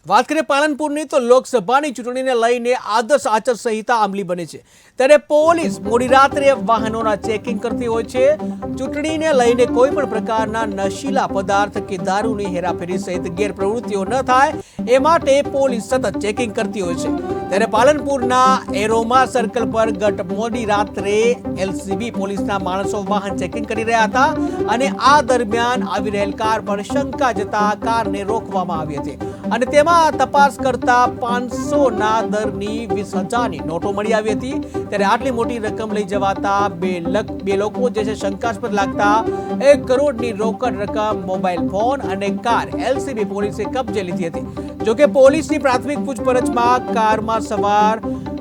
વાત કરીએ પાલનપુરની તો લોકસભાની ચૂંટણીને લઈને આદર્શ આચાર સંહિતા અમલી બની છે ત્યારે પોલીસ મોડી રાત્રે વાહનોના ચેકિંગ કરતી હોય છે। ચૂંટણીને લઈને કોઈ પણ પ્રકારના નશીલા પદાર્થ કે દારૂની હેરાફેરી સહિત ગેરપ્રવૃત્તિઓ ન થાય એ માટે પોલીસ સતત ચેકિંગ કરતી હોય છે। ત્યારે પાલનપુરના એરોમા સર્કલ પર ગત મોડી રાત્રે એલસીબી પોલીસના માણસો વાહન ચેકિંગ કરી રહ્યા હતા અને આ દરમિયાન આવી રહેલ કાર પર શંકા જતા કારને રોકવામાં આવી હતી અને તેમાં તપાસ કરતા 500 દરની 20,000ની નોટો મળી આવી હતી। ત્યારે આટલી મોટી રકમ લઈ જવાતા બે લોકો જે છે શંકાસ્પદ લાગતા 1 કરોડની રોકડ રકમ, મોબાઈલ ફોન અને કાર એલસીબી પોલીસે કબજે લીધી હતી। જોકે પોલીસની પ્રાથમિક પૂછપરછમાં કારમાં સવાર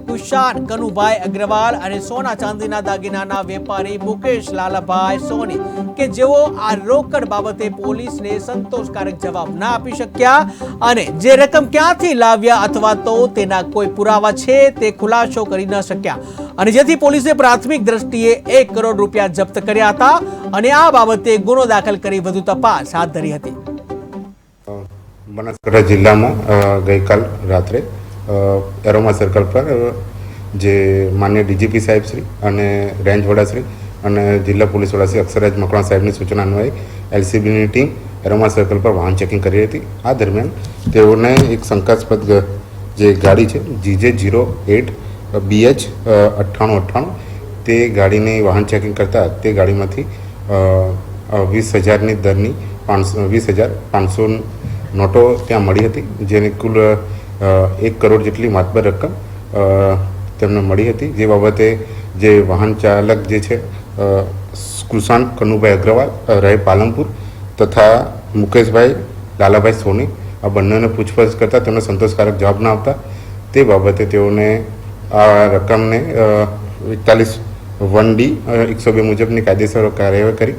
કુશાન કનુભાઈ અગ્રવાલ અને સોના ચાંદીના દાગીનાના વેપારી મુકેશ લાલાભાઈ સોની કે જેઓ આ રોકડ બાબતે પોલીસને સંતોષકારક જવાબ ના આપી શક્યા અને જે રકમ ક્યાંથી લાવ્યા અથવા તો તેના કોઈ પુરાવા છે તે ખુલાસો કરી ન શક્યા અને જેથી પોલીસે પ્રાથમિક દ્રષ્ટિએ 1 કરોડ રૂપિયા જપ્ત કર્યા હતા અને આ બાબતે ગુનો દાખલ કરી વધુ તપાસ હાથ ધરી હતી। બનાસકાંઠા જિલ્લામાં ગઈકાલ રાત્રે એરોમા સર્કલ પર જે માન્ય ડીજીપી સાહેબ શ્રી અને રેન્જ વડા શ્રી અને જિલ્લા પોલીસ વડા શ્રી અક્ષરાજ મકવાણા સાહેબની સૂચના અન્વયે એલસીબીની ટીમ એરોમા સર્કલ પર વાહન ચેકિંગ કરી હતી। આ દરમિયાન તેઓને એક શંકાસ્પદ જે ગાડી છે GJ08 BH 9898 તે ગાડીની વાહન ચેકિંગ કરતા તે ગાડીમાંથી 20,000ની દરની 20,500 નોટો ત્યાં મળી હતી, જેની કુલ 1 કરોડ જેટલી માતબર રકમ તેમને મળી હતી। જે બાબતે જે વાહન ચાલક જે છે કુશાન કનુભાઈ અગ્રવાલ રહે પાલનપુર તથા મુકેશભાઈ લાલાભાઈ સોની આ બંનેને પૂછપરછ કરતાં તેમને સંતોષકારક જવાબ ન આપતા તે બાબતે તેઓને આ રકમને 41(1)D 102 મુજબની કાયદેસર કાર્યવાહી કરી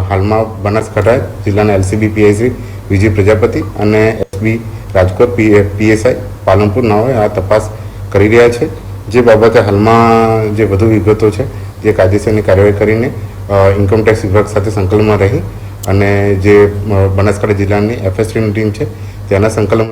હાલમાં બનાસકાંઠા જિલ્લાના એલસીબી પીઆઈ વિજય પ્રજાપતિ અને એસબી રાજકોટ પીએસઆઈ પાલનપુર નાઓએ આ તપાસ કરી રહ્યા છે। જે બાબતે હાલમાં જે વધુ વિગતો છે જે કાયદેસરની કાર્યવાહી કરીને ઇન્કમટેક્સ વિભાગ સાથે સંકલનમાં રહી અને જે બનાસકાંઠા જિલ્લાની એફએસટીની ટીમ છે તેના સંકલન